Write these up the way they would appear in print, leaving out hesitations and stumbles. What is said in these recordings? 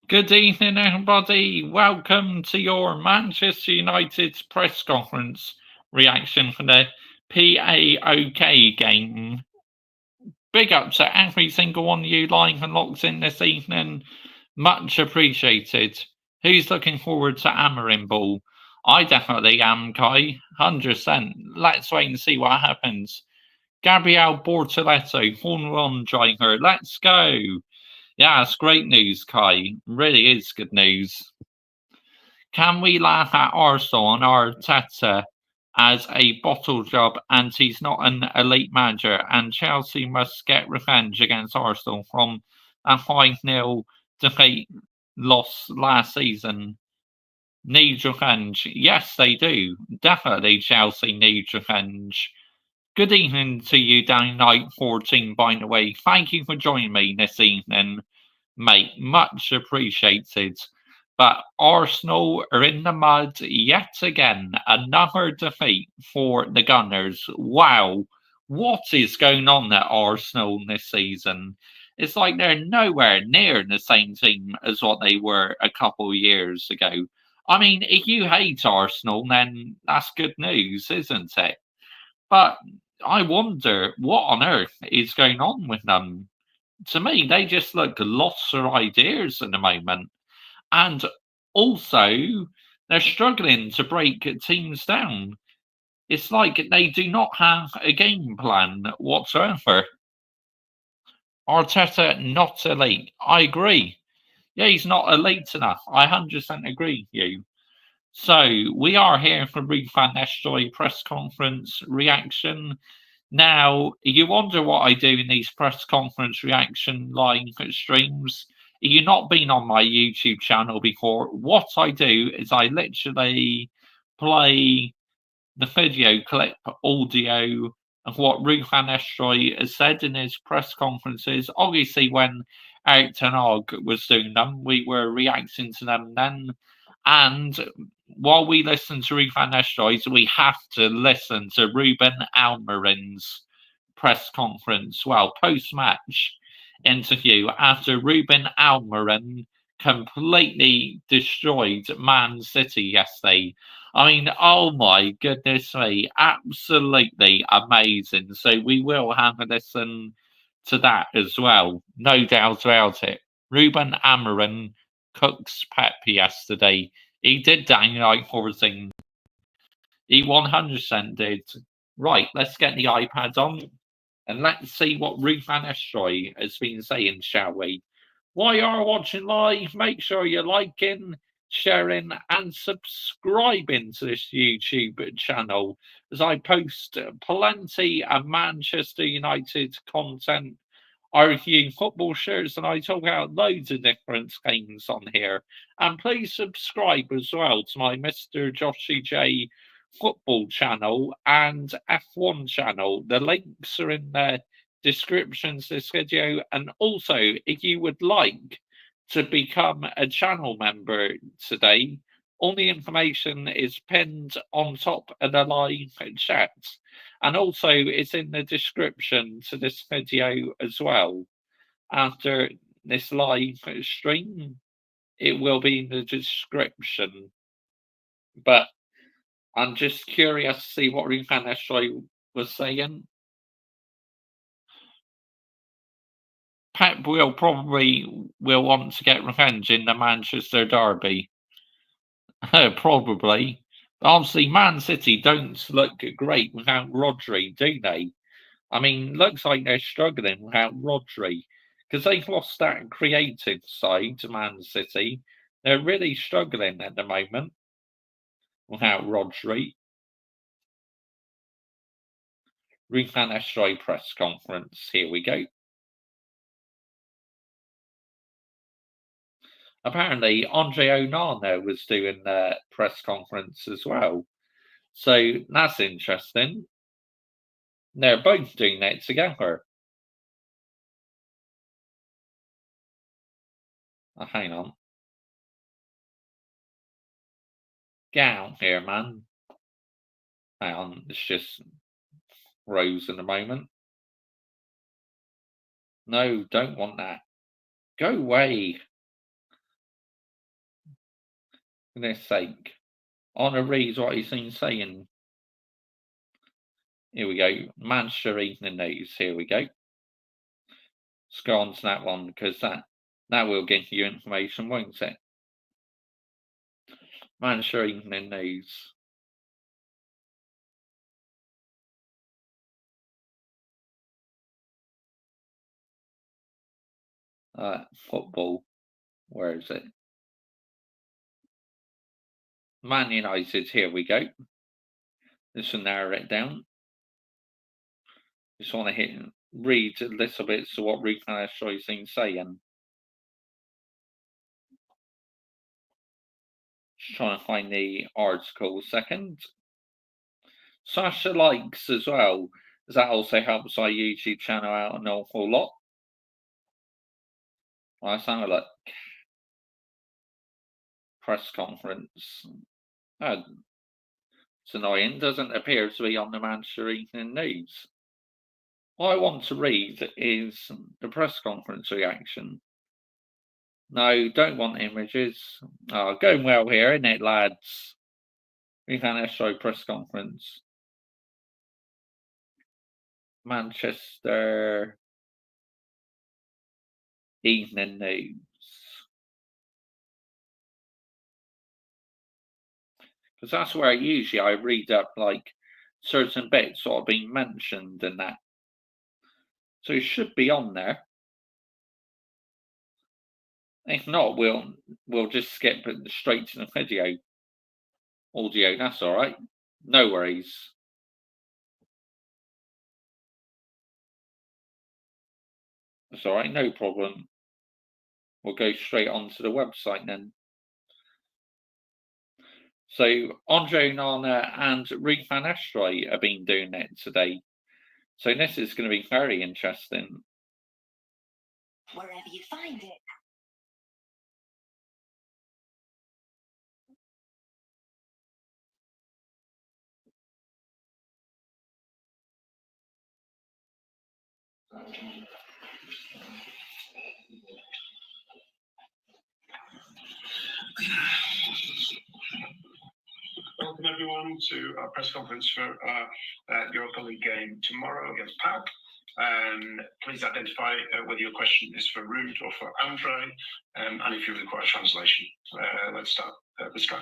Good evening, everybody. Welcome to your Manchester United press conference reaction for the PAOK game. Big ups to every single one of you live and locked in this evening. Much appreciated. Who's looking forward to Amarin Ball? I definitely am, Kai. 100%. Let's wait and see what happens. Gabriel Bortoletto, Formula One driver. Let's go. Yeah, it's great news, Kai. Really is good news. Can we laugh at Arsenal and Arteta as a bottle job and he's not an elite manager? And Chelsea must get revenge against Arsenal from a 5-0 defeat loss last season. Need revenge. Yes, they do. Definitely Chelsea need revenge. Good evening to you, down night 14, by the way. Thank you for joining me this evening, mate. Much appreciated. But Arsenal are in the mud yet again. Another defeat for the Gunners. Wow. What is going on at Arsenal this season? It's like they're nowhere near the same team as what they were a couple of years ago. I mean, if you hate Arsenal, then that's good news, isn't it? But I wonder what on earth is going on with them. To me, they just look lost for ideas at the moment. And also, they're struggling to break teams down. It's like they do not have a game plan whatsoever. Arteta, not elite. I agree. Yeah, he's not elite enough. I 100% agree with you. So, we are here for Ruth Van Nistelrooy press conference reaction. Now, you wonder what I do in these press conference reaction live streams. If you've not been on my YouTube channel before, what I do is I literally play the video clip, audio of what Ruth Van Nistelrooy has said in his press conferences. Obviously, when Eric Ten Hag was doing them, we were reacting to them then. And while we listen to Ruth Van Nistelrooy's, we have to listen to Ruben Almiron's press conference, well, post-match interview after Ruben Almiron completely destroyed Man City yesterday. I mean, oh my goodness me, absolutely amazing. So we will have a listen to that as well, no doubt about it. Ruben Amarin cooks Pep yesterday. He did dynamite forcing. He 100% did. Right, let's get the iPad on and let's see what Ruth Van Nistelrooy has been saying, shall we? While you're watching live, make sure you're liking, sharing, and subscribing to this YouTube channel as I post plenty of Manchester United content. I review football shirts and I talk about loads of different games on here. And please subscribe as well to my Mr. Joshy J football channel and F1 channel. The links are in the descriptions to this video. And also, if you would like to become a channel member today, all the information is pinned on top of the live chat. And also, it's in the description to this video as well. After this live stream, it will be in the description. But I'm just curious to see what Ruth Van Nistelrooy was saying. Pep will probably will want to get revenge in the Manchester derby. Probably. But obviously, Man City don't look great without Rodri, do they? I mean, looks like they're struggling without Rodri because they've lost that creative side to Man City. They're really struggling at the moment without Rodri. Ruth Van Nistelrooy press conference. Here we go. Apparently, Andre Onana was doing the press conference as well. So that's interesting. They're both doing it together. Oh, hang on. Get out here, man. Hang on. It's just froze in a moment. No, don't want that. Go away. goodness sake. I want to read what he's been saying. Here we go. Manchester Evening News. Here we go. Let's go on to that one because that will give you information, won't it? Manchester Evening News. Football. Where is it? Man United. Here we go. This will narrow it down. Just want to read a little bit to what Ruben Nistelrooy's been saying. Just trying to find the article a second. Sasha likes as well, as that also helps our YouTube channel out an awful lot. Let's have a look. Press conference. It's annoying, doesn't appear to be on the Manchester Evening News. What I want to read is the press conference reaction. No, don't want images. Oh, going well here, isn't it, lads? We've had a show press conference. Manchester Evening News. Because that's where usually I read up like certain bits that have been mentioned and that. So it should be on there. If not, we'll just skip it straight to the video. Audio, that's all right. No worries. That's all right, no problem. We'll go straight onto the website then. So Andre Onana and Ruben van Nistelrooy have been doing it today. So this is going to be very interesting. Wherever you find it. Welcome everyone to our press conference for our Europa League game tomorrow against PAOK. Please identify whether your question is for Ruud or for Andre, and if you require translation. Let's start. Let's go.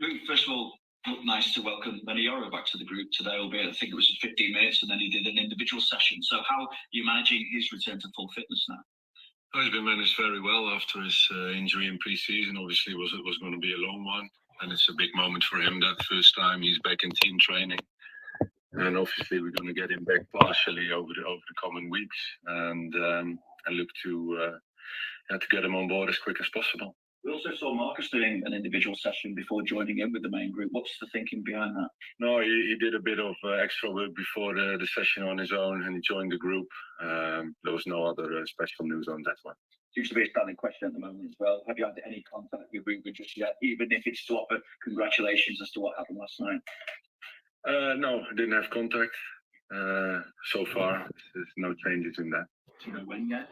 Ruud, first of all, looked nice to welcome Manioro back to the group today, albeit I think it was 15 minutes, and then he did an individual session. So how are you managing his return to full fitness now? He's been managed very well after his injury in pre-season. Obviously, it was going to be a long one, and it's a big moment for him. That first time he's back in team training, and obviously we're going to get him back partially over the coming weeks, and I look to get him on board as quick as possible. We also saw Marcus doing an individual session before joining in with the main group. What's the thinking behind that? No, he did a bit of extra work before the session on his own, and he joined the group. There was no other special news on that one. Seems to be a standing question at the moment as well. Have you had any contact with Ruben just yet, even if it's to offer congratulations as to what happened last night? No, I didn't have contact so far. There's no changes in that. Do you know when yet?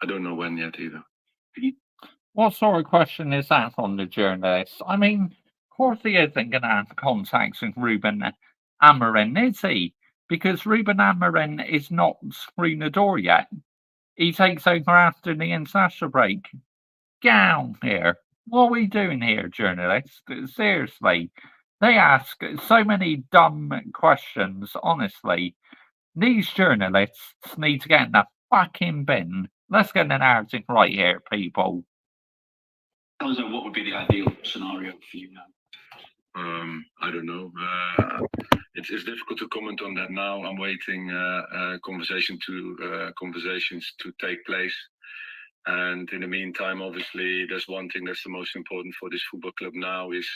I don't know when yet either. What sort of question is that from the journalist? I mean, of course he isn't going to have contacts with Ruben Amorim, is he? Because Ruben Amorim is not screwing the door yet. He takes over after the international break. Down here. What are we doing here, journalists? Seriously. They ask so many dumb questions, honestly. These journalists need to get in the fucking bin. Let's get the narrative right here, people. Alonso, what would be the ideal scenario for you now? I don't know. It's difficult to comment on that now. I'm waiting conversations to take place. And in the meantime, obviously, there's one thing that's the most important for this football club now is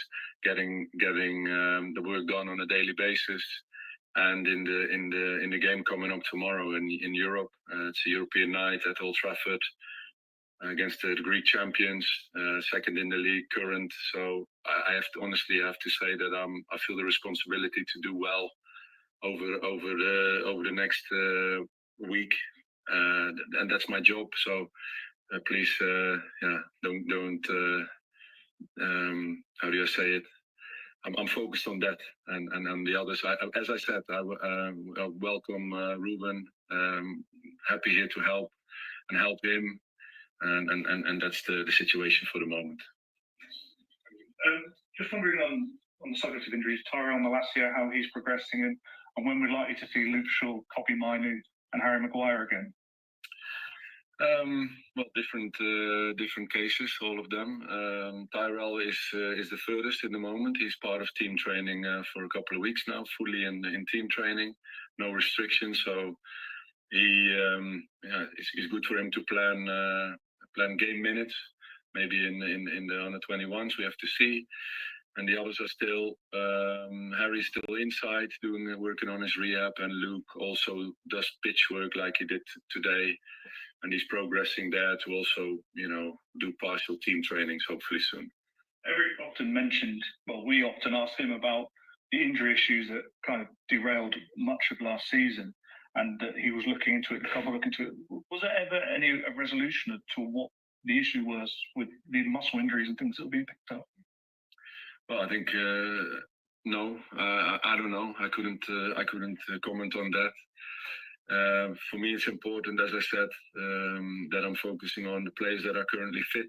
getting the work done on a daily basis. And in the game coming up tomorrow in Europe, it's a European night at Old Trafford against the Greek champions, second in the league, current. So I have to say that I feel the responsibility to do well over the next week, and that's my job. So please, how do I say it? I'm focused on that, and on the others. As I said, I welcome Ruben. Happy here to help him, and that's the situation for the moment. Just wondering on the subject of injuries, Tyrell Malacia, how he's progressing, and when we're likely to see Luke Shaw, Kobbie Mainoo, and Harry Maguire again. Well, different cases, all of them. Tyrell is the furthest in the moment. He's part of team training for a couple of weeks now, fully in team training, no restrictions. So it's good for him to plan game minutes. Maybe in the under 21s, we have to see. And the others are still, Harry's still inside working on his rehab, and Luke also does pitch work like he did today. And he's progressing there to also, do partial team trainings hopefully soon. Eric often mentioned, well, we often asked him about the injury issues that kind of derailed much of last season, and that he was looking into it, the couple looking into it. Was there ever any resolution to what the issue was with the muscle injuries and things that were being picked up? Well, I think no. I don't know. I couldn't comment on that. For me, it's important, as I said, that I'm focusing on the players that are currently fit,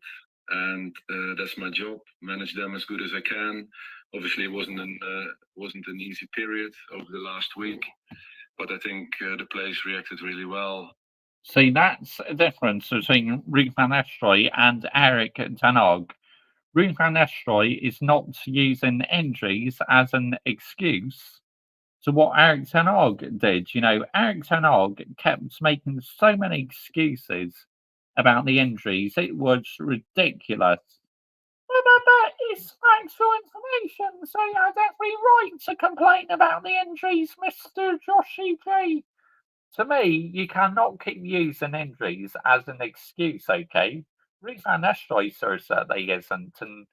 and that's my job. Manage them as good as I can. Obviously, it wasn't an easy period over the last week, but I think the players reacted really well. See, that's a difference between Ruud van Nistelrooy and Erik ten Hag. Ruud van Nistelrooy is not using injuries as an excuse to what Erik ten Hag did. Erik ten Hag kept making so many excuses about the injuries. It was ridiculous. But it's factual information, so you have every right to complain about the injuries, Mr. Joshy J. To me, you cannot keep using injuries as an excuse, okay? Ruud van Nistelrooy certainly isn't in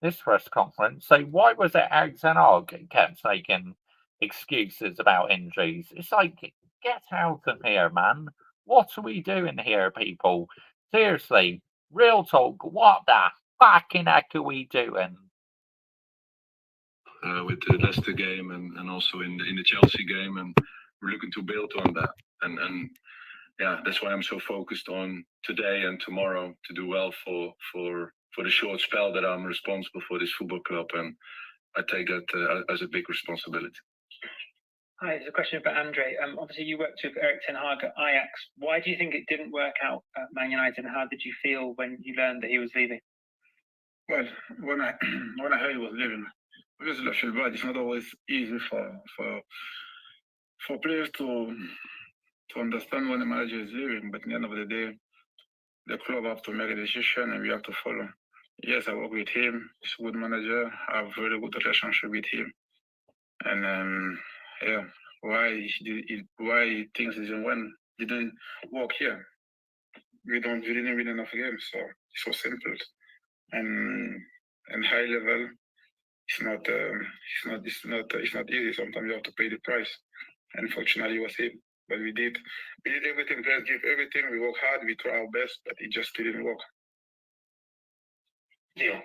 this press conference, so why was it Erik ten Hag kept making excuses about injuries? It's like, get out of here, man. What are we doing here, people? Seriously, real talk, what the fucking heck are we doing? With the Leicester game and also in the Chelsea game, and we're looking to build on that. And yeah, that's why I'm so focused on today and tomorrow to do well for the short spell that I'm responsible for this football club, and I take that as a big responsibility. Hi, it's a question for Andre. Obviously, you worked with Erik ten Hag at Ajax. Why do you think it didn't work out at Man United, and how did you feel when you learned that he was leaving? Well, when I heard he was leaving, obviously I feel bad. It's not always easy for players to understand when the manager is leaving, but at the end of the day, the club have to make a decision and we have to follow. Yes, I work with him. He's a good manager. I have a very good relationship with him. And why things didn't work here? We didn't win enough games, so it's so simple. And high level, it's not easy. Sometimes you have to pay the price. Unfortunately, it was him. But we did everything, just give everything. We work hard, we try our best, but it just didn't work. Neil.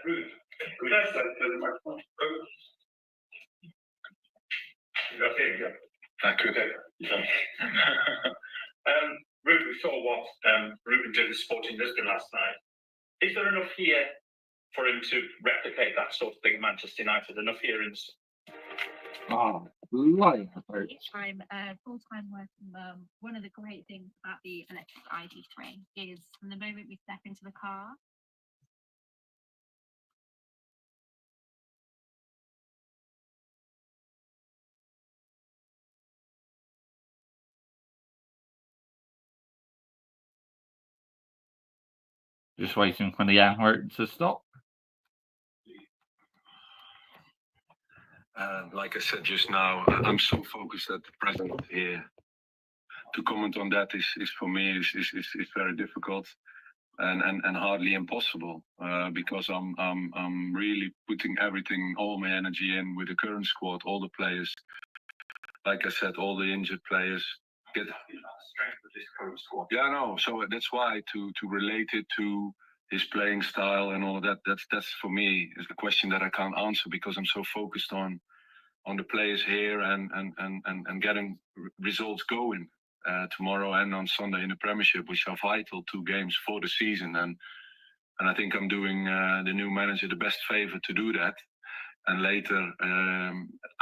Ruud, could I say the microphone? Okay, yeah. Thank you. Okay. Ruud, we saw what Ruben did with Sporting Lisbon last night. Is there enough here for him to replicate that sort of thing at Manchester United? Enough here in... Oh, life. I'm a full-time working mum. One of the great things about the electric ID train is from the moment we step into the car, Just waiting for the advert to stop. Like I said just now, I'm so focused at the present here. To comment on that is for me is very difficult and hardly impossible because I'm really putting everything, all my energy in with the current squad, all the players. Like I said, all the injured players get strength of this current squad. Yeah, no. So that's why to relate it to his playing style and all of that. That's for me is the question that I can't answer because I'm so focused on the players here and getting results going tomorrow and on Sunday in the Premiership, which are vital 2 games for the season. And I think I'm doing the new manager the best favor to do that. And later,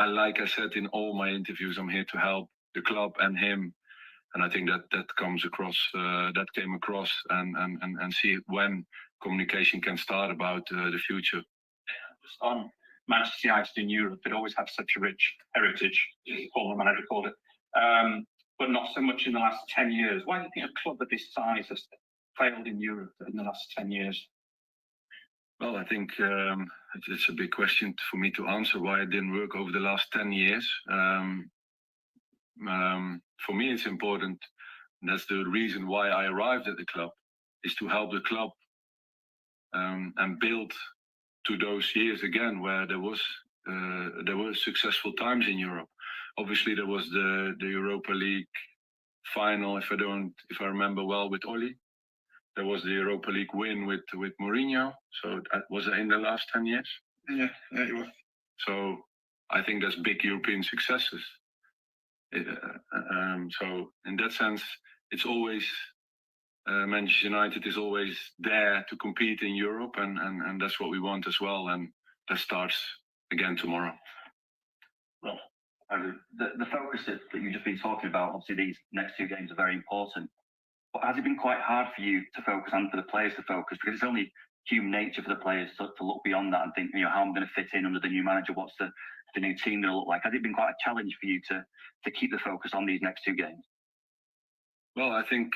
like I said in all my interviews, I'm here to help the club and him. And I think that comes across, that came across, and see when communication can start about the future. Just on Manchester United in Europe, it always had such a rich heritage, as the former manager called it, but not so much in the last 10 years. Why do you think a club of this size has failed in Europe in the last 10 years? Well, I think it's a big question for me to answer why it didn't work over the last 10 years. For me, it's important, and that's the reason why I arrived at the club, is to help the club and build to those years again where there were successful times in Europe. Obviously, there was the Europa League final, if I remember well, with Oli. There was the Europa League win with Mourinho. So that was in the last 10 years. Yeah, it was. So I think that's big European successes. So in that sense, it's always Manchester United is always there to compete in Europe, and that's what we want as well. And that starts again tomorrow. Well, the focus that you've just been talking about, obviously these next 2 games are very important. But has it been quite hard for you to focus and for the players to focus? Because it's only human nature for the players to look beyond that and think, how I'm going to fit in under the new manager, what's the new team going to look like? Has it been quite a challenge for you to keep the focus on these next 2 games? Well, I think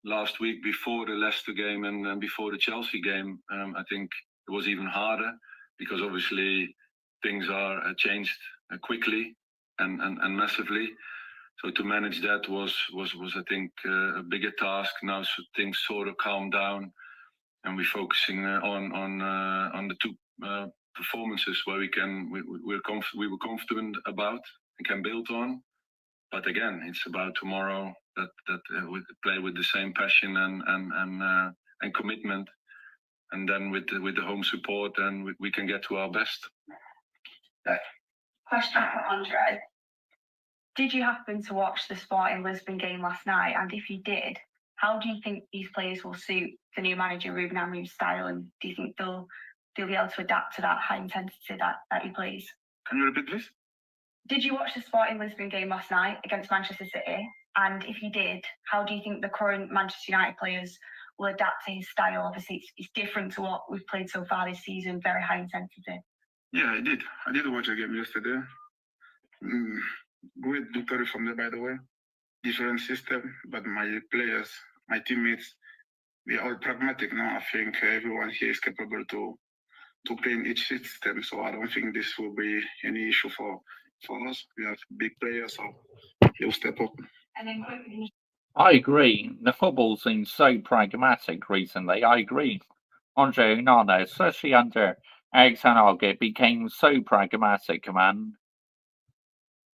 last week before the Leicester game and before the Chelsea game, I think it was even harder because obviously things are changed quickly and massively. So to manage that was I think a bigger task. Now things sort of calm down, and we're focusing on the 2 performances where we were confident about and can build on. But again, it's about tomorrow that we play with the same passion and commitment, and then with the home support, and we can get to our best. Question for Andre. Did you happen to watch the Sporting Lisbon game last night? And if you did, how do you think these players will suit the new manager Ruben Amorim's style? And do you think they'll be able to adapt to that high intensity that he plays? Can you repeat, please? Did you watch the Sporting Lisbon game last night against Manchester City? And if you did, how do you think the current Manchester United players will adapt to his style? Obviously, it's different to what we've played so far this season, very high intensity. Yeah, I did. I did watch the game yesterday. Great victory from there, by the way. Different system, but my players, my teammates, we are all pragmatic now. I think everyone here is capable to play in each system, so I don't think this will be any issue for us. We have big players, so he'll step up. And then quickly, I agree. The football seems so pragmatic recently. I agree. Andre Onana, especially under Erik ten Hag, it became so pragmatic, man.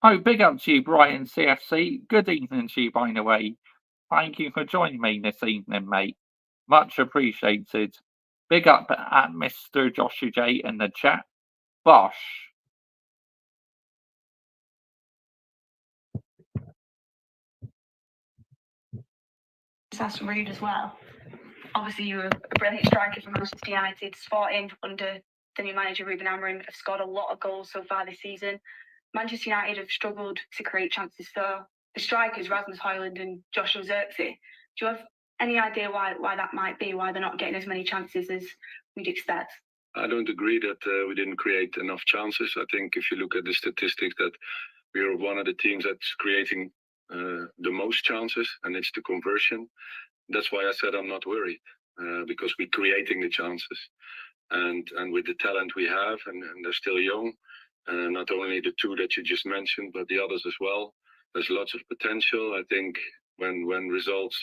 Oh, big up to you, Brighton CFC. Good evening to you, by the way. Thank you for joining me this evening, mate. Much appreciated. Big up at Mr. Joshua J in the chat. Bosh. that's rude as well. Obviously, you were a brilliant striker for Manchester United. Sporting under the new manager Ruben Amorim have scored a lot of goals so far this season. Manchester United have struggled to create chances for the strikers, Rasmus Højlund and Joshua Zirkzee. Do you have any idea why that might be, why they're not getting as many chances as we'd expect? I don't agree that we didn't create enough chances. I think if you look at the statistics, that we are one of the teams that's creating the most chances, and it's the conversion. That's why I said I'm not worried, because we're creating the chances. And with the talent we have, and they're still young, not only the 2 that you just mentioned, but the others as well. There's lots of potential. I think when results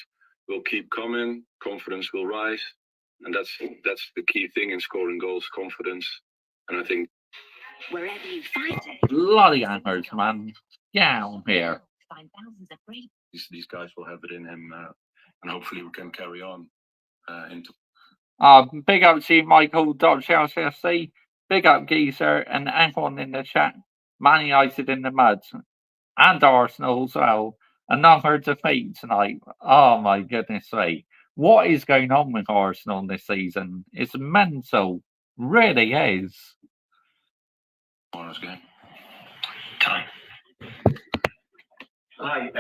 will keep coming, confidence will rise. And that's the key thing in scoring goals, confidence. And I think Wherever you find it. Bloody hammers, man. Down here. Find thousands of free. these guys will have it in him, and hopefully we can carry on into Big up to you, Michael. Chelsea FC. Big up, Geezer, and everyone in the chat. Man United in the mud. And Arsenal as well. Another defeat tonight. Oh my goodness me. What is going on with Arsenal this season? It's mental. Really is. Tomorrow's game. Time. Hi,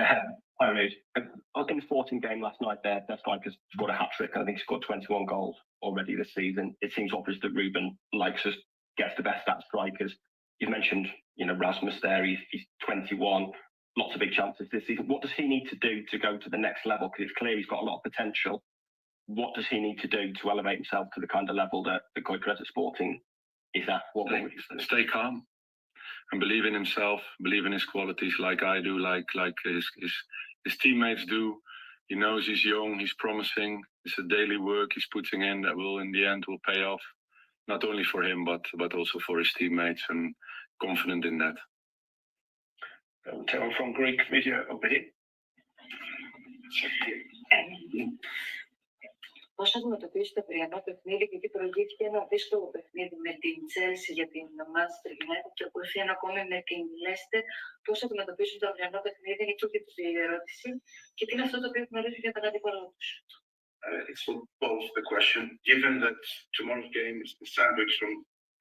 Reid. In the Sporting game last night, their strikers scored a hat trick. I think he scored 21 goals already this season. It seems obvious that Ruben likes us, gets the best at strikers. You've mentioned, Rasmus there. He's 21. Lots of big chances this season. What does he need to do to go to the next level? Because it's clear he's got a lot of potential. What does he need to do to elevate himself to the kind of level that Gyökeres at Sporting is at? What would you say? Stay calm and believe in himself, believe in his qualities, like I do, like his teammates do. He knows he's young, he's promising. It's a daily work he's putting in that will, in the end, will pay off, not only for him but also for his teammates. And confident in that. Tell from Greek media obey. Πώς αντιμετωπίζει το αυριανό παιχνίδι, γιατί προηγήθηκε ένα δύσκολο παιχνίδι με την Chelsea για την Manchester United και ακολουθεί ένα ακόμη με την Leicester. Πώς αντιμετωπίζουν το αυριανό παιχνίδι, είναι και η ερώτηση, και τι είναι αυτό το οποίο γνωρίζουν για τον αντίπαλό τους. It's both the question, given that tomorrow's game is the sandwich from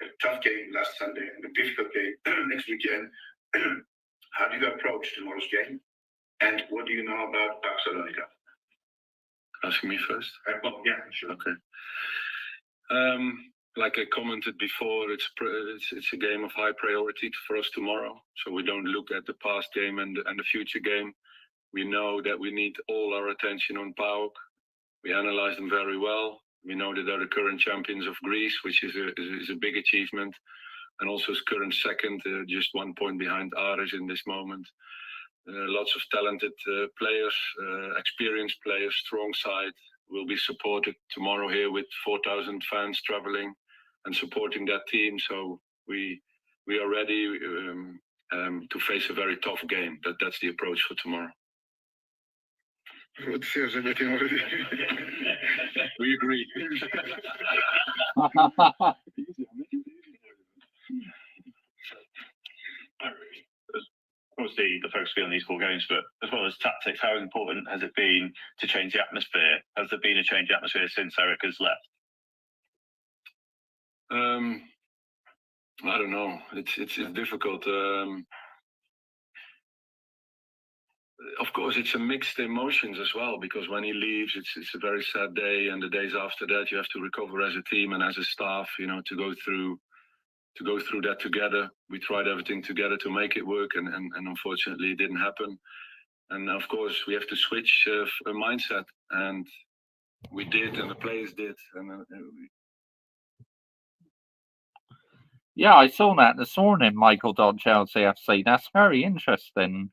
a tough game last Sunday and a difficult game next weekend. How do you approach tomorrow's game? And what do you know about PAOK Salonika? Asking me first? Well, yeah, sure. Okay. Like I commented before, it's a game of high priority for us tomorrow. So we don't look at the past game and the future game. We know that we need all our attention on PAOK. We analyze them very well. We know that they're the current champions of Greece, which is a big achievement, and also is current second, just 1 point behind Ares in this moment. Lots of talented players, experienced players, strong side. Will be supported tomorrow here with 4,000 fans traveling and supporting that team. So we are ready to face a very tough game. That's the approach for tomorrow. We agree. Obviously, the focus will be on these 4 games, but as well as tactics, how important has it been to change the atmosphere? Has there been a change in atmosphere since Eric has left? I don't know. It's difficult. Of course, it's a mixed emotions as well, because when he leaves, it's a very sad day, and the days after that, you have to recover as a team and as a staff, to go through that together. We tried everything together to make it work, and unfortunately it didn't happen. And of course we have to switch a mindset, and we did, and the players did. Yeah, I saw that this morning, Michael Chelsea FC. That's very interesting.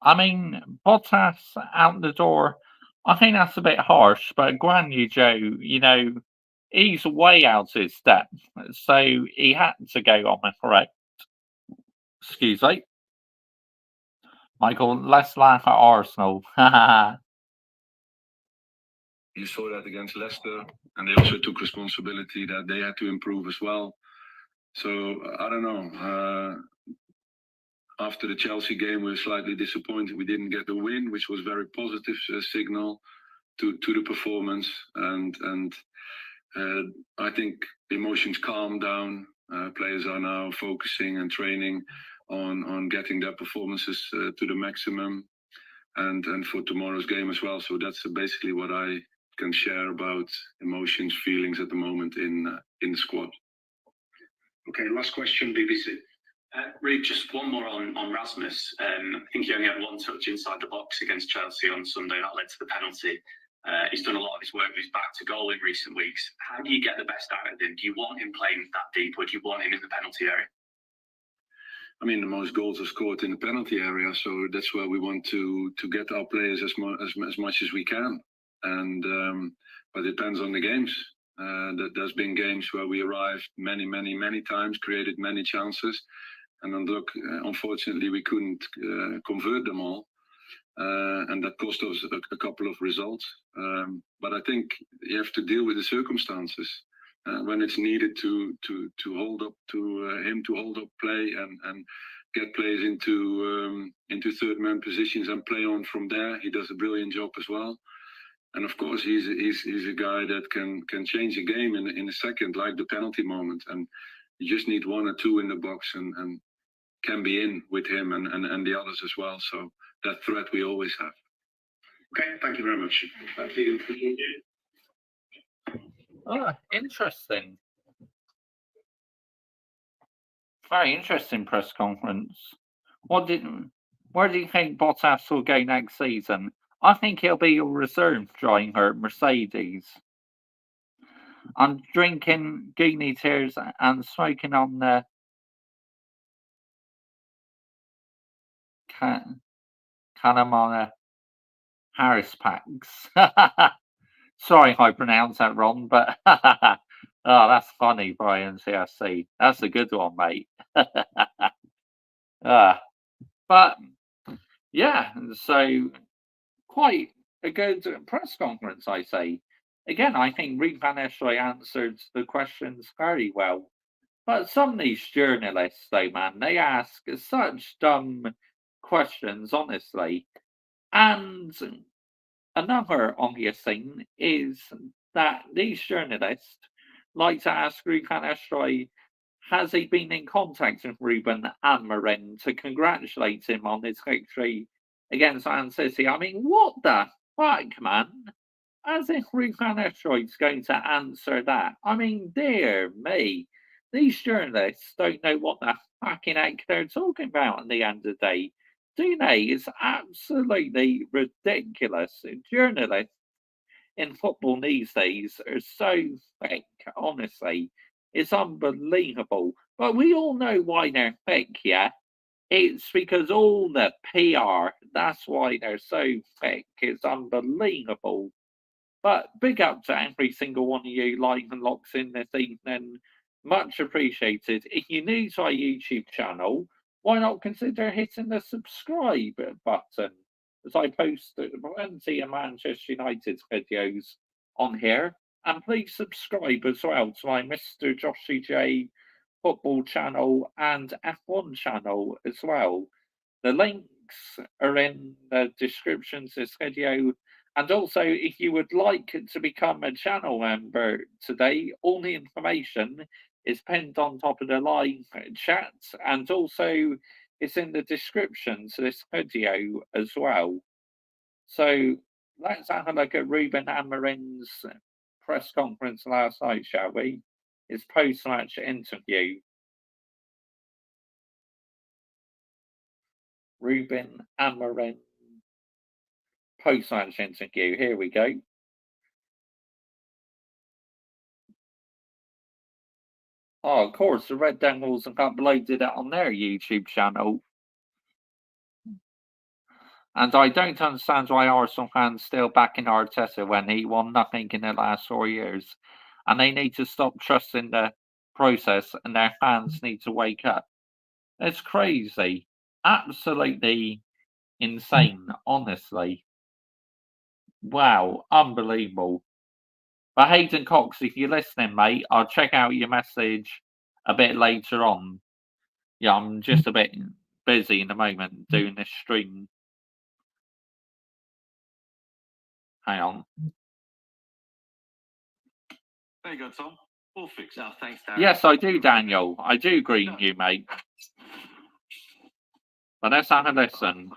I mean, Bottas out the door, I think that's a bit harsh, but Guan Yu Zhou, he's way out of his step, so he had to go on the correct. Excuse me. Michael, let's laugh at Arsenal. You saw that against Leicester, and they also took responsibility that they had to improve as well. So, I don't know. After the Chelsea game, we were slightly disappointed we didn't get the win, which was a very positive signal to the performance. And I think emotions calm down. Players are now focusing and training on getting their performances to the maximum, and for tomorrow's game as well. So that's basically what I can share about emotions, feelings at the moment in the squad. Okay, last question, BBC. Reid, just one more on Rasmus. I think he only had 1 touch inside the box against Chelsea on Sunday. That led to the penalty. He's done a lot of his work with his back to goal in recent weeks. How do you get the best out of him? Do you want him playing that deep, or do you want him in the penalty area? I mean, the most goals are scored in the penalty area, so that's where we want to get our players as much as we can. And but it depends on the games. There's been games where we arrived many times, created many chances, and then unfortunately we couldn't convert them all. and that cost us a couple of results. But I think you have to deal with the circumstances when it's needed to hold up to him to hold up play and get players into third man positions and play on from there. He does a brilliant job as well. And of course, he's a guy that can change a game in a second, like the penalty moment. And you just need one or two in the box and can be in with him and the others as well. So that threat we always have. Okay, thank you very much. Thank you. Oh, interesting. Very interesting press conference. Where do you think Bottas will go next season? I think he'll be a reserve driver at Mercedes. I'm drinking Goonie tears and smoking on the Canamana Harris packs. Sorry if I pronounced that wrong, but oh, that's funny, Brian CSC. That's a good one, mate. But yeah, so quite a good press conference, I say. Again, I think Ruud van Nistelrooy answered the questions very well. But some of these journalists, though, man, they ask such dumb questions, honestly. And another obvious thing is that these journalists like to ask Ruud van Nistelrooy, has he been in contact with Ruben Amorim to congratulate him on his victory against Man City? I mean, what the fuck, man? As if Ruud van Nistelrooy's going to answer that. I mean, dear me. These journalists don't know what the fucking heck they're talking about at the end of the day. Do they? It's absolutely ridiculous. Journalists in football these days are so thick, honestly. It's unbelievable. But we all know why they're thick, yeah? It's because all the PR, that's why they're so thick. It's unbelievable. But big up to every single one of you live and locks in this evening. Much appreciated. If you're new to our YouTube channel, why not consider hitting the subscribe button? As I post plenty of Manchester United videos on here. And please subscribe as well to my Mr. Joshy J football channel and F1 channel as well. The links are in the description to this video. And also, if you would like to become a channel member today, all the information is pinned on top of the live chat. And also, it's in the description to this video as well. So, let's have a look at Ruben Amorim's press conference last night, shall we? His post-match interview. Ruben Amorim post-match interview. Here we go. Oh, of course, the Red Devils have uploaded it on their YouTube channel. And I don't understand why Arsenal fans still backing Arteta when he won nothing in the last 4 years. And they need to stop trusting the process and their fans need to wake up. It's crazy. Absolutely insane, honestly. Wow, unbelievable. But Hayden Cox, if you're listening, mate, I'll check out your message a bit later on. Yeah, I'm just a bit busy in the moment doing this stream. Hang on. There you go, Tom. All fixed. Oh, thanks, Darren. Yes, I do, Daniel. I do agree with you, mate. But let's have a listen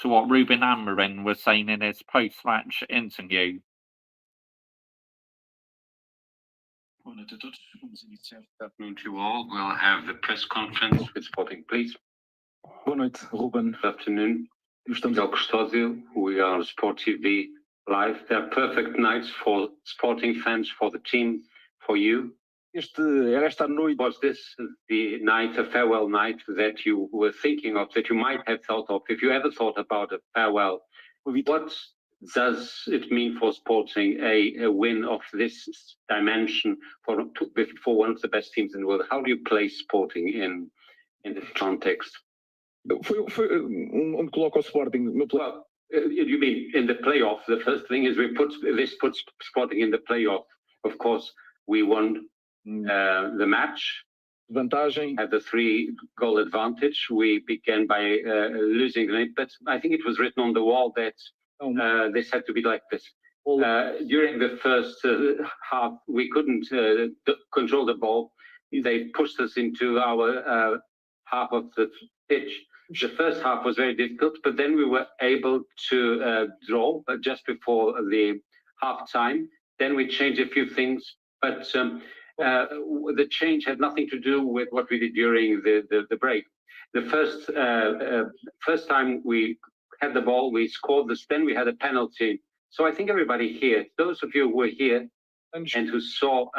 to what Ruben Amorim was saying in his post-match interview. Good afternoon to you all. We'll have the press conference with Sporting, please. Boa noite, Ruben. Good afternoon. Miguel Custódio, we are Sport TV Live. They're perfect nights for Sporting fans, for the team, for you. Esta noite. Was this the night, a farewell night that you were thinking of, that you might have thought of, if you ever thought about a farewell? What does it mean for Sporting, a win of this dimension for one of the best teams in the world? How do you place Sporting in this context? Foi onde coloca o Sporting no play. You mean in the playoff? The first thing is this puts Sporting in the playoff. Of course, we won the match. Vantagem. Had the 3-goal advantage. We began by losing the game, but I think it was written on the wall that this had to be like this. During the first half, we couldn't control the ball. They pushed us into our half of the pitch. The first half was very difficult, but then we were able to draw just before the half time. Then we changed a few things, but the change had nothing to do with what we did during the break. The first time we had the ball, we scored this, then we had a penalty. So I think everybody here, those of you who were here and who saw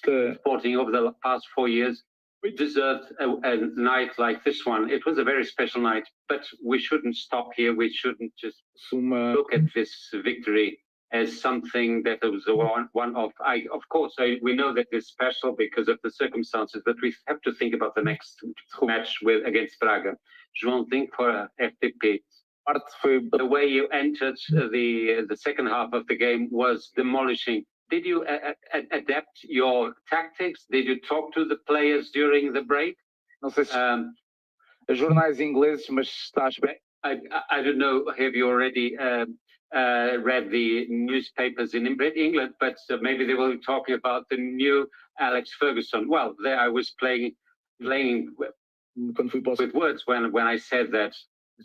Sporting over the past 4 years, we deserved a night like this one. It was a very special night, but we shouldn't stop here. We shouldn't just look at this victory as something that was one of. Of course, we know that it's special because of the circumstances, but we have to think about the next match against Braga. João, think for FTP. The way you entered the second half of the game was demolishing. Did you adapt your tactics? Did you talk to the players during the break? Não sei se jornais ingleses, mas estás bem? I don't know. Have you already read the newspapers in England? But maybe they will be talking about the new Alex Ferguson. Well, there I was playing with words when I said that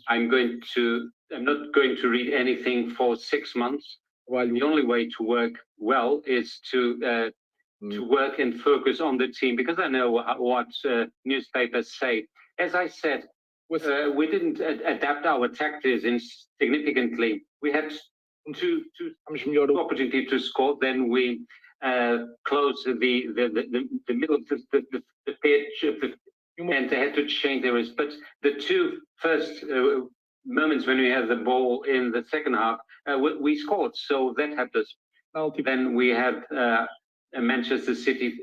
I'm not going to read anything for 6 months. Well, the only way to work well is to work and focus on the team, because I know what newspapers say. As I said, we didn't adapt our tactics significantly. We had two opportunity to score. Then we closed the middle of the pitch, and they had to change their ways. But the two first moments when we had the ball in the second half, we scored, so that helped us. Then we had Manchester City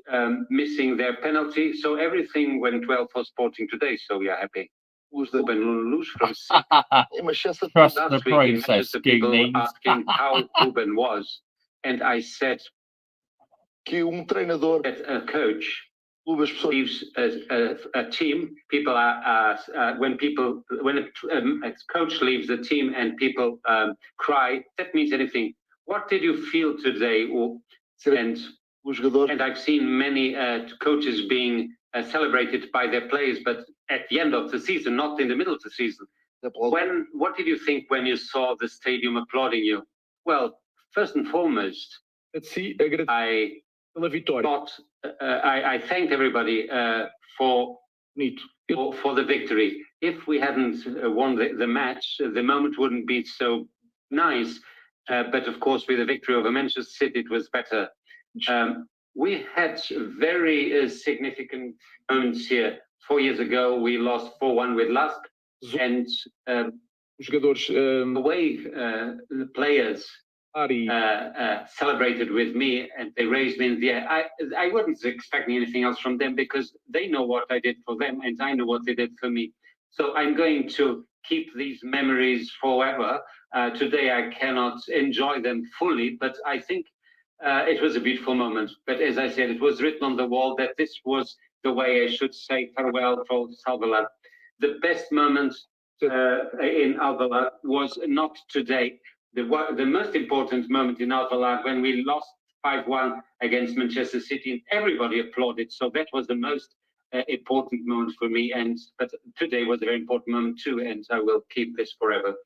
missing their penalty, so everything went well for Sporting today, so we are happy. Trust the process, people were asking how Ruben was, and I said that a coach leaves a team. People are when a coach leaves the team and people cry, that means anything. What did you feel today? And I've seen many coaches being celebrated by their players, but at the end of the season, not in the middle of the season. What did you think when you saw the stadium applauding you? Well, first and foremost, I thanked everybody for the victory. If we hadn't won the match, the moment wouldn't be so nice. But of course, with the victory over Manchester City, it was better. We had very significant moments here. 4 years ago, we lost 4-1 with Lask, and the way the players celebrated with me and they raised me in the air. I wasn't expecting anything else from them because they know what I did for them and I know what they did for me. So I'm going to keep these memories forever. Today I cannot enjoy them fully, but I think it was a beautiful moment. But as I said, it was written on the wall that this was the way I should say farewell for Alvalade. The best moment in Alvalade was not today. The most important moment in Alvalade when we lost 5-1 against Manchester City, and everybody applauded. So that was the most important moment for me. But today was a very important moment too, and I will keep this forever.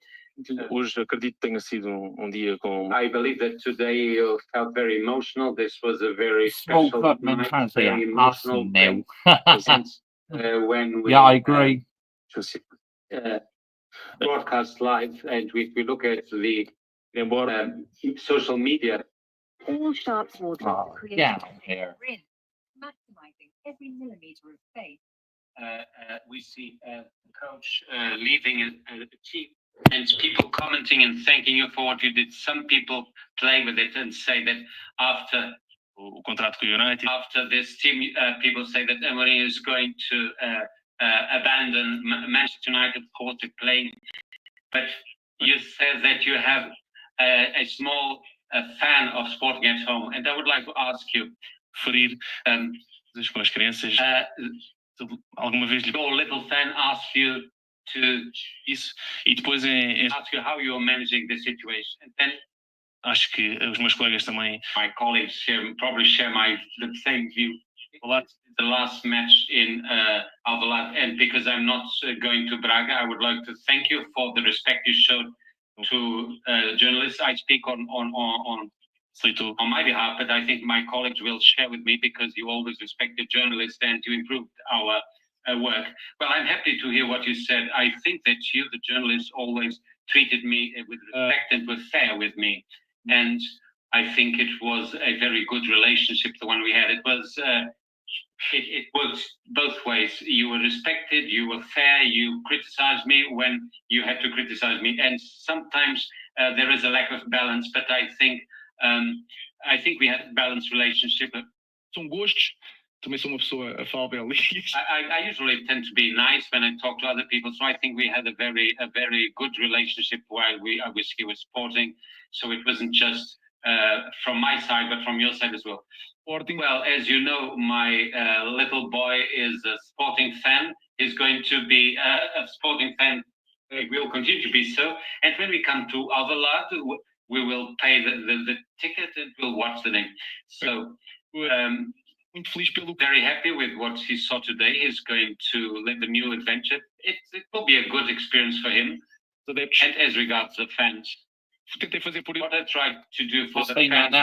Hoje acredito que tenha sido dia com. I believe that today you felt very emotional. This was a very special night, very emotional. When we, I agree. Broadcast live, and if we look at the social media. All Sharps wardrobe Here. maximizing every millimeter of space. We see a coach leaving a team and people commenting and thanking you for what you did. Some people play with it and say that after o contrato com o United. After this team, people say that Amorim is going to abandon Manchester United for to play, but you said that you have a small fan of Sporting at home, and I would like to ask you, Referir com as crianças. Alguma vez lhe your little fan asked you to isso e depois ask you how you are managing the situation, and then acho que os meus colegas também. My colleagues probably share the same view. The last match in Alvalade, and because I'm not going to Braga, I would like to thank you for the respect you showed to journalists. I speak on my behalf, but I think my colleagues will share with me because you always respected journalists and you improved our work. Well, I'm happy to hear what you said. I think that you, the journalists, always treated me with respect and were fair with me. And I think it was a very good relationship, the one we had. It was, it worked both ways. You were respected, you were fair, you criticized me when you had to criticize me. And sometimes there is a lack of balance, but I think we had a balanced relationship. São gostos. Também sou uma pessoa afável. I usually tend to be nice when I talk to other people, so I think we had a very good relationship while I was here with Sporting. So it wasn't just from my side, but from your side as well. Sporting. Well, as you know, my little boy is a Sporting fan. He's going to be a Sporting fan. He will continue to be so. And when we come to Alvalade, we will pay the ticket and we'll watch the game. So. Muito feliz pelo. Very happy with what he saw today. He's going to live a new adventure. It will be a good experience for him. And as regards the fans, what I tried to do for the fans,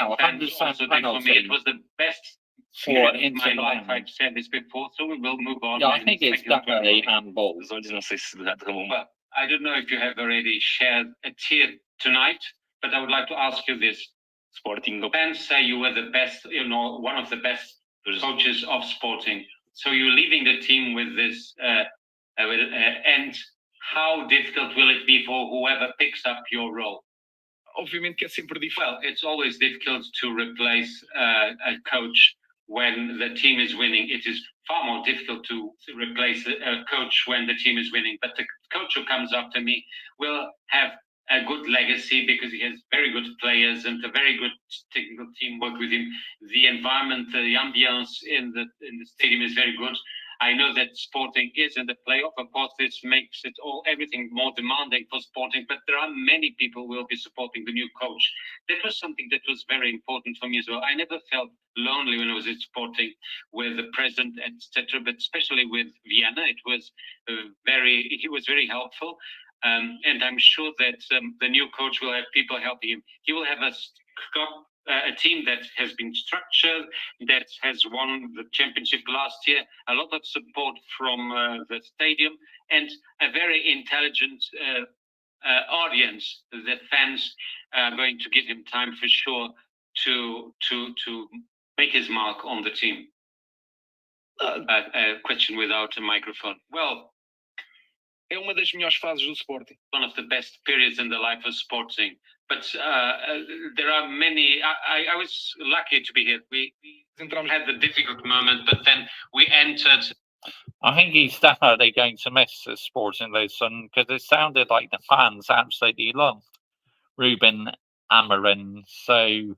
also did for me, it was the best for in my life. I've said this before, so we will move on. Yeah, I think it's definitely handball. Well, I don't know if you have already shared a tear tonight, but I would like to ask you this. Sporting. Fans say you were the best, one of the best coaches of Sporting. So you're leaving the team with this, and how difficult will it be for whoever picks up your role? Obviamente que é sempre difícil. Well, it's always difficult to replace a coach when the team is winning. It is far more difficult to replace a coach when the team is winning. But the coach who comes after me will have a good legacy because he has very good players and a very good technical teamwork with him. The environment, the ambience in the stadium is very good. I know that Sporting is in the playoff. Of course, this makes it everything more demanding for Sporting, but there are many people who will be supporting the new coach. That was something that was very important for me as well. I never felt lonely when I was at Sporting with the president, etc., but especially with Vienna, he was very helpful. And I'm sure that the new coach will have people helping him. He will have a team that has been structured, that has won the championship last year, a lot of support from the stadium, and a very intelligent audience. The fans are going to give him time for sure to make his mark on the team. A question without a microphone. Well, é uma das melhores fases do Sporting. One of the best periods in the life of Sporting. But there are many. I was lucky to be here. We had the difficult moment, but then we entered. I think he's definitely going to miss the Sporting Lisbon because it sounded like the fans absolutely loved Ruben Amorim. So,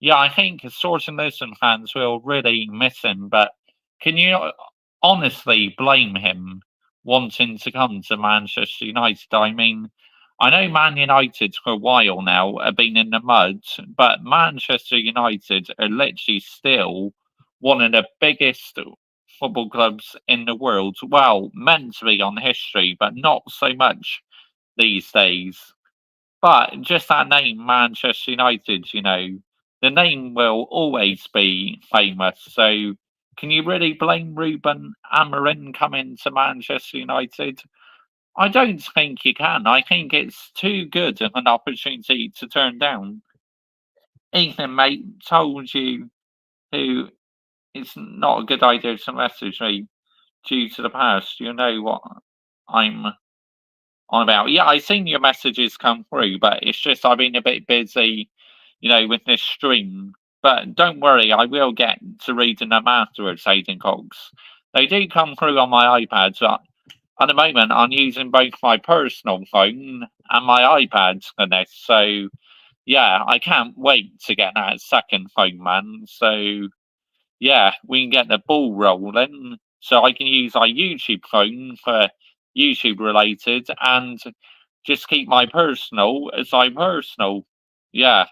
yeah, I think Sporting Lisbon fans will really miss him. But can you honestly blame him wanting to come to Manchester United? I mean, I know Man United for a while now have been in the mud, but Manchester United are literally still one of the biggest football clubs in the world. Well, meant to be on history, but not so much these days. But just that name, Manchester United, the name will always be famous. So can you really blame Ruben Amorim coming to Manchester United? I don't think you can. I think it's too good of an opportunity to turn down. Ethan, mate, told you who it's not a good idea to message me due to the past. You know what I'm on about. Yeah, I've seen your messages come through, but it's just I've been a bit busy, with this stream. But don't worry, I will get to reading them afterwards, Hayden Cox. They do come through on my iPad, so at the moment I'm using both my personal phone and my iPad for this. So yeah, I can't wait to get that second phone, man. So yeah, we can get the ball rolling. So I can use my YouTube phone for YouTube related and just keep my personal as my personal. Yeah,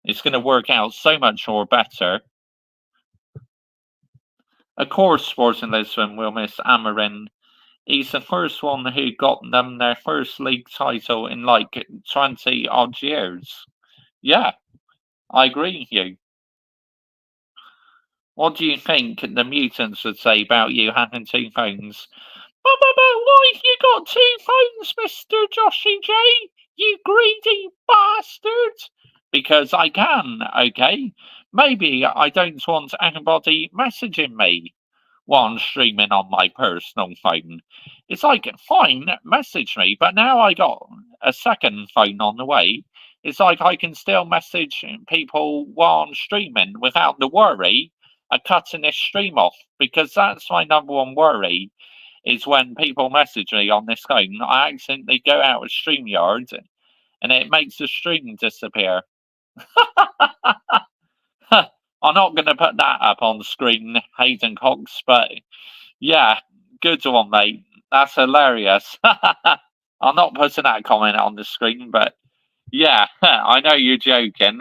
it's going to work out so much more better. Of course, Sporting Lisbon will miss Amarin. He's the first one who got them their first league title in like 20 odd years. Yeah, I agree with you. What do you think the mutants would say about you having two phones? Why have you got two phones, Mr. Joshy J? You greedy bastard! Because I can, okay? Maybe I don't want anybody messaging me while I'm streaming on my personal phone. It's like, fine, message me, but now I got a second phone on the way. It's like I can still message people while I'm streaming without the worry of cutting this stream off, because that's my number one worry is when people message me on this phone, I accidentally go out of StreamYard and it makes the stream disappear. I'm not going to put that up on the screen, Hayden Cox, but yeah, good one, mate. That's hilarious. I'm not putting that comment on the screen, but yeah, I know you're joking.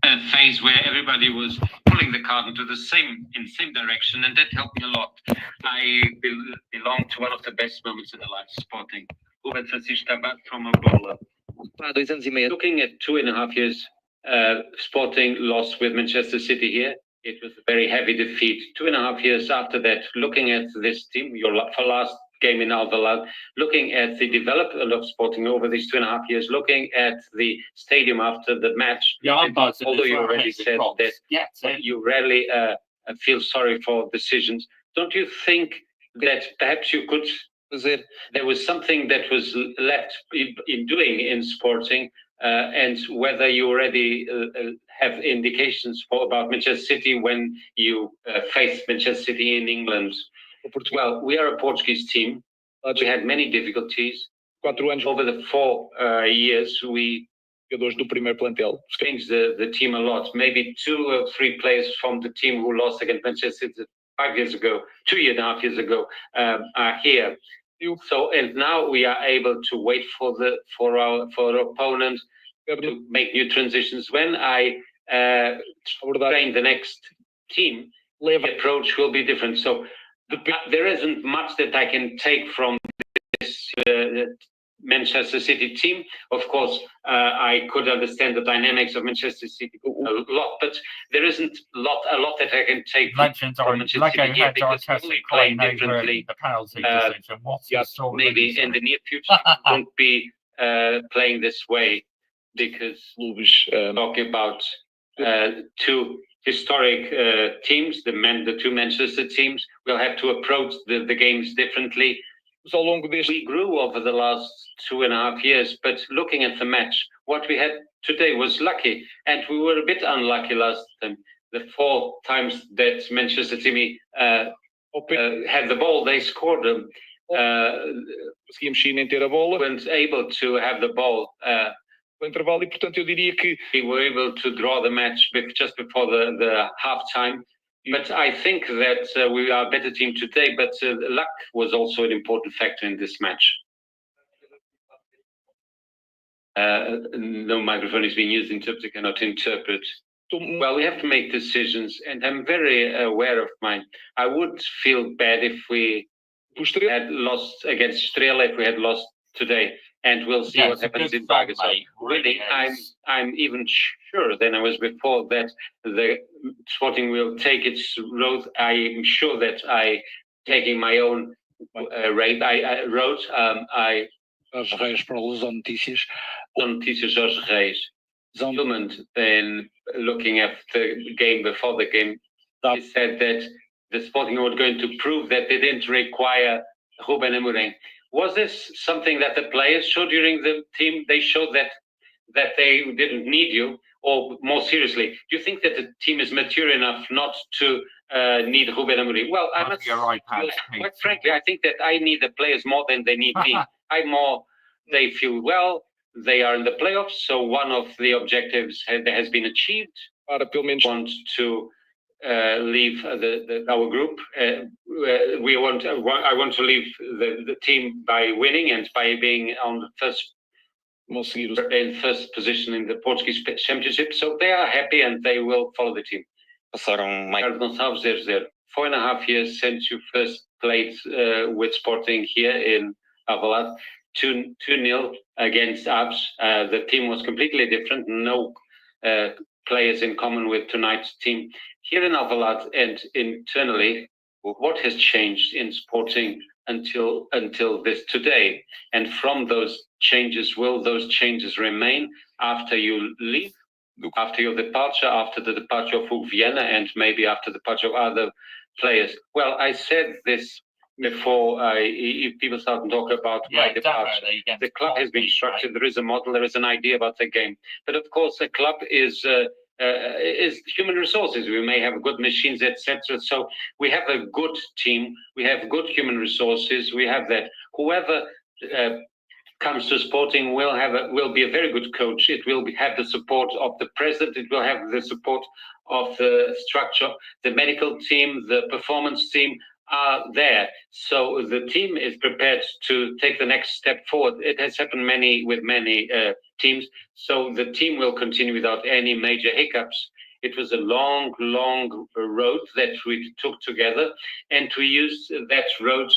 A phase where everybody was pulling the card into the same direction, and that helped me a lot. I belong to one of the best moments in the life of Sporting. From a bowler. Looking at 2.5 years, Sporting lost with Manchester City here. It was a very heavy defeat. 2.5 years after that, looking at this team, your last game in Alvalade, looking at the development of Sporting over these 2.5 years, looking at the stadium after the match. Yeah, although you already said that you rarely feel sorry for decisions, don't you think that perhaps you could? There was something that was left in doing in Sporting, and whether you already have indications about Manchester City when you face Manchester City in England. Well, we are a Portuguese team. We had many difficulties. Over the 4 years, we changed the team a lot. Maybe 2 or 3 players from the team who lost against Manchester City 5 years ago, 2.5 years ago, are here. So, and now we are able to wait for our opponent to make new transitions. When I train the next team, the approach will be different. So there isn't much that I can take from this Manchester City team. Of course, I could understand the dynamics of Manchester City a lot, but there isn't a lot that I can take from Manchester City here, because we're playing differently. Maybe in the near future won't be playing this way, because talking about 2 historic teams, the 2 Manchester teams, will have to approach the games differently. We grew over the last 2.5 years, but looking at the match, what we had today was lucky, and we were a bit unlucky last time. The 4 times that Manchester City had the ball, they scored them. Weren't able to have the ball. We were able to draw the match just before the halftime. But I think that we are a better team today, but luck was also an important factor in this match. No microphone is being used, interpreter cannot interpret. Well, we have to make decisions, and I'm very aware of mine. I would feel bad if we had lost against Estrela, if we had lost today, and we'll see what happens in Braga. So really, I'm even sure than I was before that the Sporting will take its road. I am sure that taking my own road. Jorge Reis para os notícias. Notícias Jorge Reis. Then looking at the game before the game, he said that the Sporting were going to prove that they didn't require Ruben Amorim. Was this something that the players showed during the team? They showed that they didn't need you, or more seriously, do you think that the team is mature enough not to need Ruben Amorim? Well, I must, quite frankly, I think that I need the players more than they need me. They feel well, they are in the playoffs, so one of the objectives has been achieved. I want to leave our group. I want to leave the team by winning and by being on the first position in the Portuguese Championship. So they are happy and they will follow the team. Ricardo Gonçalves, 0-0. 4.5 years since you first played with Sporting here in Alvalade. 2-0 against Aves. The team was completely different. No players in common with tonight's team. Here in Alvalade and internally, what has changed in Sporting until this today? And from those changes, will those changes remain after you leave? After your departure, after the departure of Hugo Viana, and maybe after the departure of other players? Well, I said this before if people start to talk about my departure. The club has been structured. There is a model. There is an idea about the game. But of course, a club is human resources. We may have good machines, etc. So we have a good team. We have good human resources. We have that. Whoever comes to Sporting will be a very good coach. It will have the support of the president. It will have the support of the structure, the medical team, the performance team are there. So the team is prepared to take the next step forward. It has happened with many teams. So the team will continue without any major hiccups. It was a long, long road that we took together, and we used that road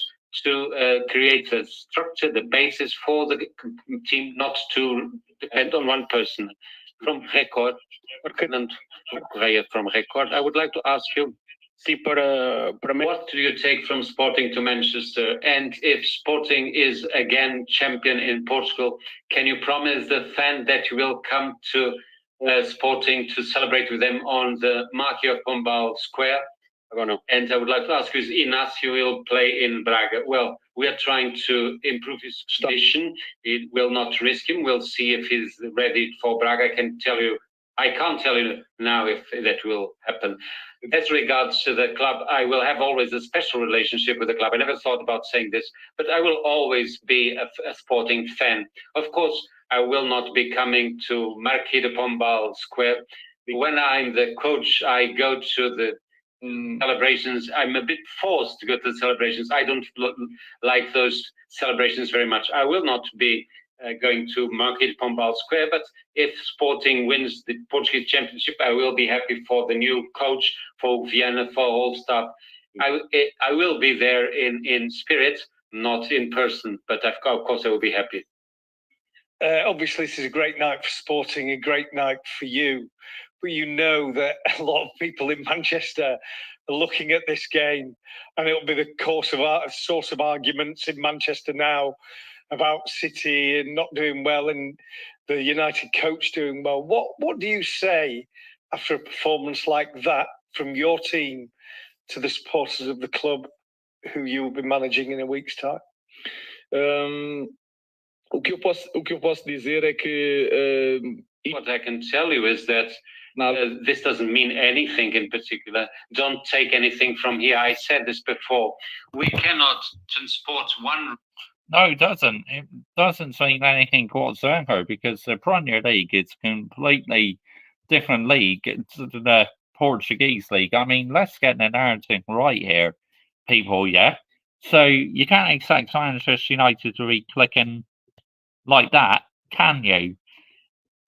to create a structure, the basis for the team, not to depend on one person. From Record, from Record, I would like to ask you, what do you take from Sporting to Manchester? And if Sporting is again champion in Portugal, can you promise the fan that you will come to Sporting to celebrate with them on the Marquês de Pombal Square? And I would like to ask you, Inácio will play in Braga. Well, we are trying to improve his condition. It will not risk him. We'll see if he's ready for Braga. I can't tell you now if that will happen. As regards to the club, I will have always a special relationship with the club. I never thought about saying this, but I will always be a Sporting fan. Of course, I will not be coming to Marquês de Pombal Square. When I'm the coach, I go to the celebrations. I'm a bit forced to go to the celebrations. I don't like those celebrations very much. I will not be going to Marquês de Pombal Square, but if Sporting wins the Portuguese Championship, I will be happy for the new coach, for Viana, for all staff. I will be there in spirit, not in person, but of course I will be happy. Obviously, this is a great night for Sporting, a great night for you. But you know that a lot of people in Manchester are looking at this game, and it'll be the source of arguments in Manchester now about City and not doing well and the United coach doing well. What do you say after a performance like that from your team to the supporters of the club who you will be managing in a week's time? O que eu posso dizer é que what I can tell you is that this doesn't mean anything in particular. Don't take anything from here. I said this before. We cannot transport one. No, it doesn't. It doesn't mean anything whatsoever, because the Premier League is a completely different league to the Portuguese league. I mean, let's get the narrative right here, people, yeah? So you can't expect Manchester United to be clicking like that, can you?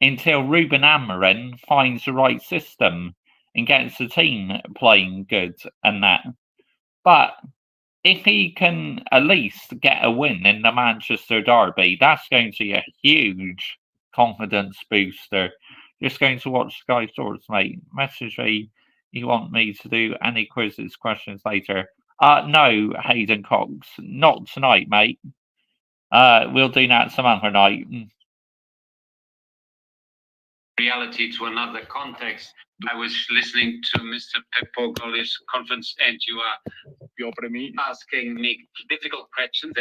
Until Ruben Amorim finds the right system and gets the team playing good and that. But if he can at least get a win in the Manchester derby, that's going to be a huge confidence booster. Just going to watch Sky Sports, mate. Message me you want me to do any quizzes, questions later. No, Hayden Cox, not tonight, mate. We'll do that some other night. Reality to another context. I was listening to Mr. Pep Guardiola's conference, and you are asking me difficult questions.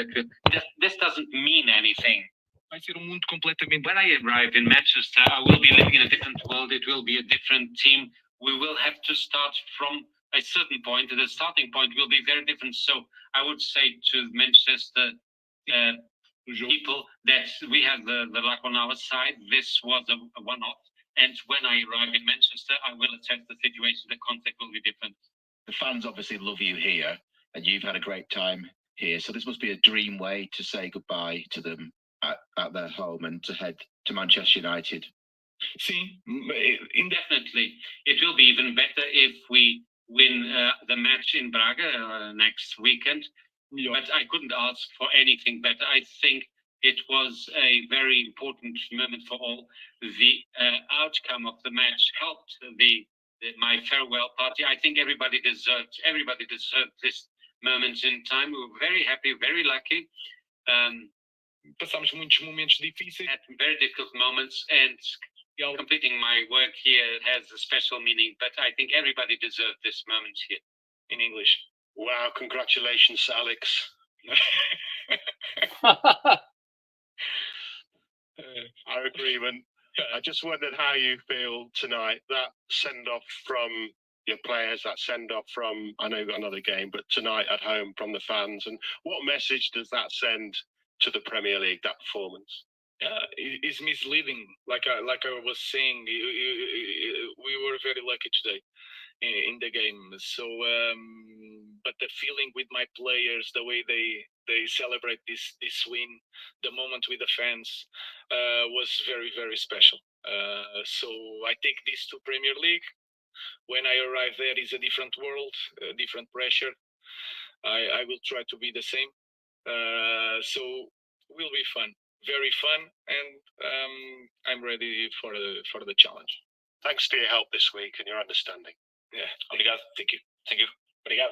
This doesn't mean anything. When I arrive in Manchester, I will be living in a different world. It will be a different team. We will have to start from a certain point. The starting point will be very different. So I would say to Manchester people that we have the luck on our side. This was a one-off. And when I arrive in Manchester, I will assess the situation. The context will be different. The fans obviously love you here, and you've had a great time here. So this must be a dream way to say goodbye to them at their home and to head to Manchester United. See, indefinitely. It will be even better if we win the match in Braga next weekend. But I couldn't ask for anything better. I think it was a very important moment for all. The outcome of the match helped my farewell party. I think everybody deserved this moment in time. We were very happy, very lucky. Passamos muitos momentos difíceis. At very difficult moments, and completing my work here has a special meaning. But I think everybody deserved this moment here. In English. Wow, congratulations, Alex. Our agreement. I just wondered how you feel tonight. That send-off from your players, that send-off from, I know you've got another game, but tonight at home from the fans. And what message does that send to the Premier League, that performance? It's misleading. Like I was saying, we were very lucky today in the game. So, but the feeling with my players, the way they celebrate this win, the moment with the fans, was very, very special. So I take this to Premier League. When I arrive there, is a different world, a different pressure. I will try to be the same. So will be fun, very fun, and I'm ready for the challenge. Thanks for your help this week and your understanding. Yeah, obrigado. Thank you. Thank you. Obrigado.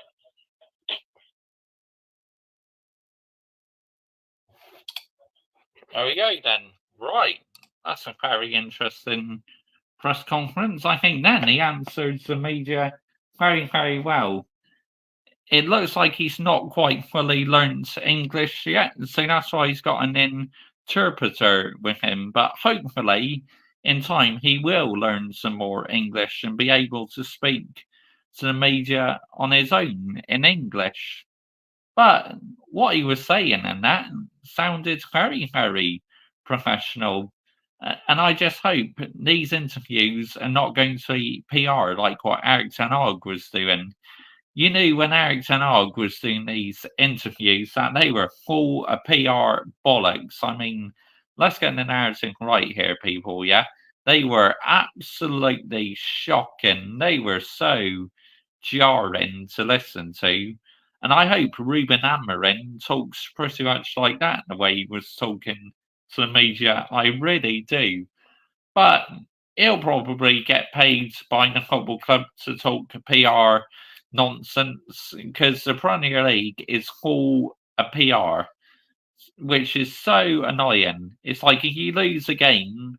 There we go then. Right. That's a very interesting press conference. I think then he answered the media very, very well. It looks like he's not quite fully learned English yet, so that's why he's got an interpreter with him. But hopefully, in time, he will learn some more English and be able to speak to the media on his own in English. But what he was saying and that sounded very, very professional. And I just hope these interviews are not going to be PR like what Eric Ten Hag was doing. You knew when Eric Ten Hag was doing these interviews that they were full of PR bollocks. I mean, let's get the narrative right here, people, yeah? They were absolutely shocking. They were so jarring to listen to. And I hope Ruben Amorim talks pretty much like that, the way he was talking to the media. I really do. But he'll probably get paid by the football club to talk PR nonsense because the Premier League is full of PR, which is so annoying. It's like if you lose a game,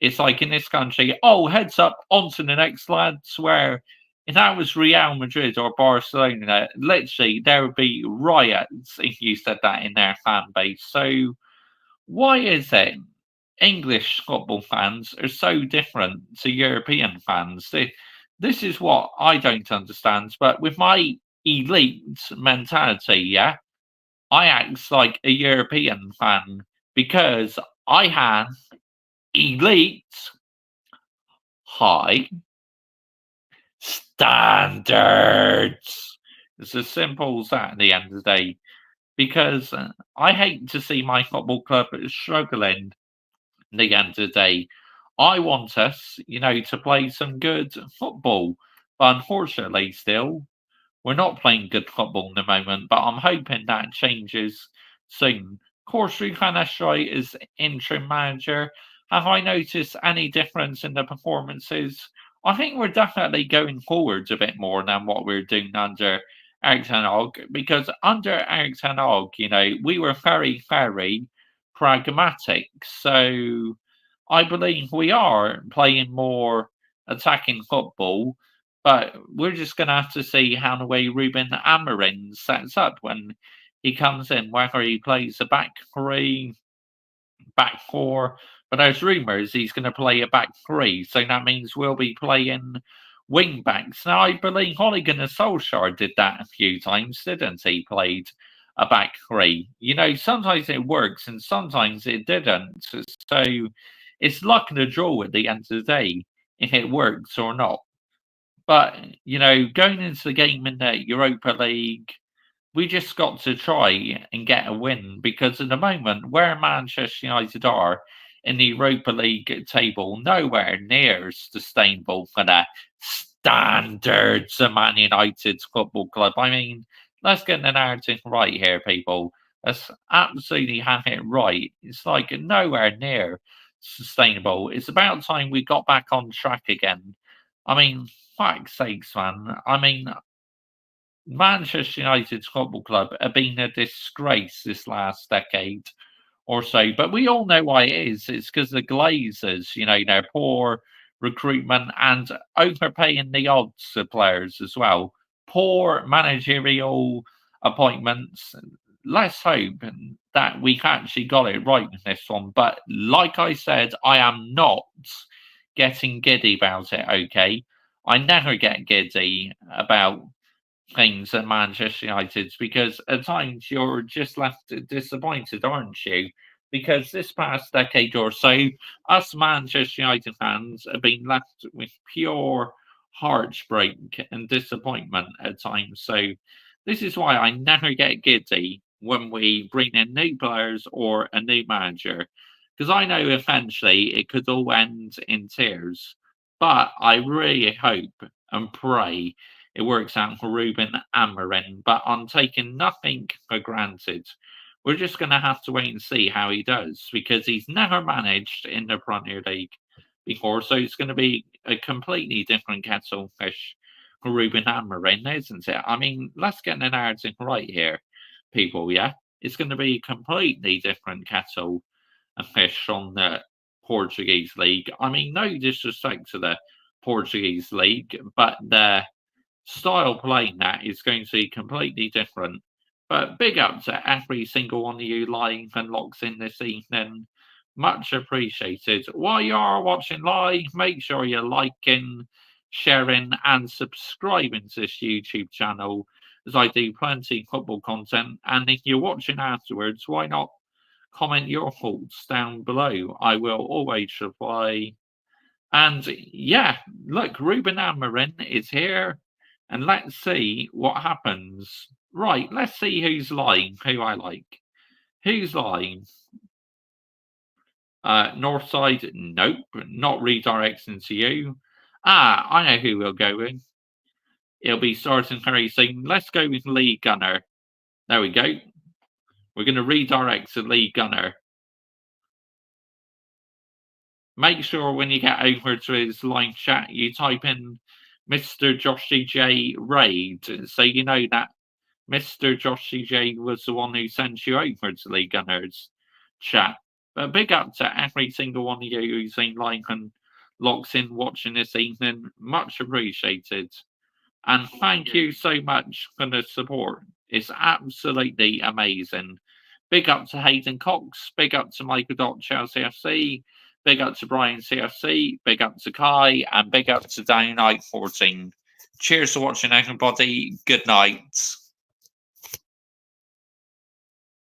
it's like in this country, oh, heads up, on to the next lads, where if that was Real Madrid or Barcelona, literally there would be riots if you said that in their fan base. So why is it English football fans are so different to European fans? This is what I don't understand. But with my elite mentality, yeah, I act like a European fan because I have elite high standards. It's as simple as that at the end of the day. Because I hate to see my football club struggling at the end of the day. I want us, to play some good football. But unfortunately, still, we're not playing good football at the moment. But I'm hoping that changes soon. Of course, Ruben Nistelrooy is interim manager. Have I noticed any difference in the performances? I think we're definitely going forwards a bit more than what we're doing under Eric Ten Hag, because under Eric Ten Hag, we were very, very pragmatic. So I believe we are playing more attacking football, but we're just going to have to see how the way Ruben Amorim sets up when he comes in, whether he plays a back three, back four, but there's rumours he's going to play a back three, so that means we'll be playing wing backs. Now, I believe Holligan and Solskjaer did that a few times, didn't he? Played a back three. You know, sometimes it works and sometimes it didn't. So it's luck of the draw at the end of the day if it works or not. But, you know, going into the game in the Europa League, we just got to try and get a win because at the moment, where Manchester United are in the Europa League table, nowhere near sustainable for the standards of Man United Football Club. I mean, let's get the narrative right here, people. Let's absolutely have it right. It's like nowhere near sustainable. It's about time we got back on track again. I mean, fuck's sakes, man. I mean, Manchester United Football Club have been a disgrace this last decade or so, but we all know why it is. It's because the Glazers, you know, their poor recruitment and overpaying the odds of players as well. Poor managerial appointments. Let's hope that we actually got it right in this one. But like I said, I am not getting giddy about it, okay? I never get giddy about things at Manchester United because at times you're just left disappointed, aren't you? Because this past decade or so, us Manchester United fans have been left with pure heartbreak and disappointment at times. So this is why I never get giddy when we bring in new players or a new manager. Because I know eventually it could all end in tears. But I really hope and pray it works out for Ruben Amorim, but I'm taking nothing for granted. We're just going to have to wait and see how he does because he's never managed in the Premier League before, so it's going to be a completely different kettle of fish for Ruben Amorim, isn't it? I mean, let's get the narrative right here, people, yeah? It's going to be a completely different kettle of fish on the Portuguese league. I mean, no disrespect to the Portuguese league, but the style playing that is going to be completely different. But big up to every single one of you live and locks in this evening. Much appreciated. While you are watching live, make sure you're liking, sharing, and subscribing to this YouTube channel as I do plenty of football content. And if you're watching afterwards, why not comment your thoughts down below? I will always reply. And yeah, look, Ruben Amorim is here. And let's see what happens. Right, let's see who's lying, who I like. Who's lying? Northside, nope, not redirecting to you. Ah, I know who we'll go with. It'll be starting very soon. Let's go with Lee Gunner. There we go. We're going to redirect to Lee Gunner. Make sure when you get over to his live chat, you type in Mr. Joshy J Raid, so you know that Mr. Joshy J was the one who sent you over to Lee Gunner's chat. But big up to every single one of you who's been live and locks in watching this evening. Much appreciated. And thank you so much for the support. It's absolutely amazing. Big up to Hayden Cox. Big up to Michael Chelsea FC. Big up to Brian CFC. Big up to Kai. And big up to Dynamite 14. Cheers for watching, everybody. Good night.